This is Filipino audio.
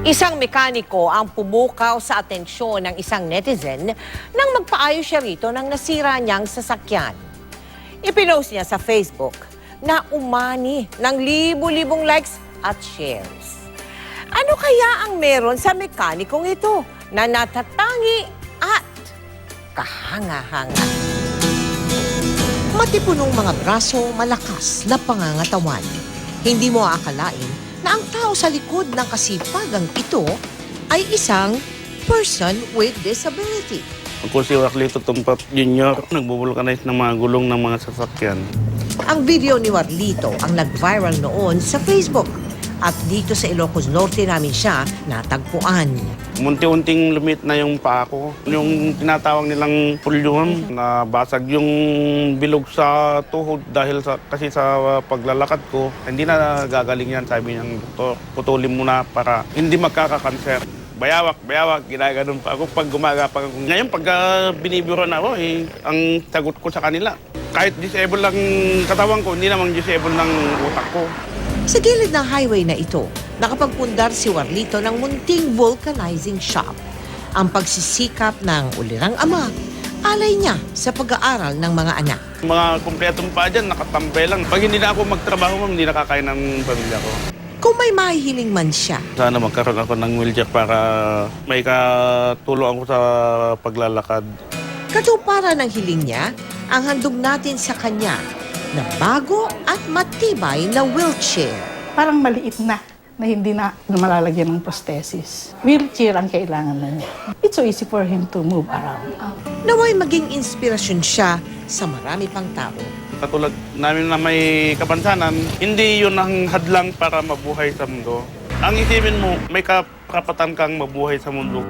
Isang mekaniko ang pumukaw sa atensyon ng isang netizen nang magpaayos siya rito ng nasira niyang sasakyan. Ipinost niya sa Facebook na umani ng libu-libong likes at shares. Ano kaya ang meron sa mekanikong ito na natatangi at kahanga-hanga? Matipunong mga braso, malakas na pangangatawan. Hindi mo aakalain na ang tao sa likod ng kasipagang ito ay isang person with disability. Ako si Warlito Tumpat Jr. Nagbubulkanize ng mga gulong ng mga sasakyan. Ang video ni Warlito ang nag-viral noon sa Facebook at dito sa Ilocos Norte namin siya natagpuan. Munti-unting lumit na yung paa ko. Yung tinatawag nilang pulyuhan, nabasag yung bilog sa tuhod dahil kasi sa paglalakad ko. Hindi na gagaling yan, sabi ng doktor. Putulin mo na para hindi magkakakanser. Bayawak, ginaganon pa ako pag gumagapag ako. Ngayon, pag binibiruan ako, ang sagot ko sa kanila. Kahit disable lang katawan ko, hindi namang disable ng utak ko. Sa gilid ng highway na ito, nakapagpundar si Warlito ng munting vulcanizing shop. Ang pagsisikap ng ulirang ama, alay niya sa pag-aaral ng mga anak. Mga kumpletong pa dyan, nakatambay lang. Pag hindi na ako magtrabaho, hindi nakakain ng pamilya ko. Kung may mahihiling man siya, Sana magkaroon ako ng wheelchair para may katulong ako sa paglalakad. katuparan ng hiling niya, ang handog natin sa kanya na bago at matibay na wheelchair. Parang maliit na hindi na malalagyan ng prosthesis. Wheelchair ang kailangan na niya. It's so easy for him to move around. Naway maging inspirasyon siya sa marami pang tao. Katulad namin na may kapansanan, hindi yun ang hadlang para mabuhay sa mundo. Ang isipin mo, may karapatan kang mabuhay sa mundo.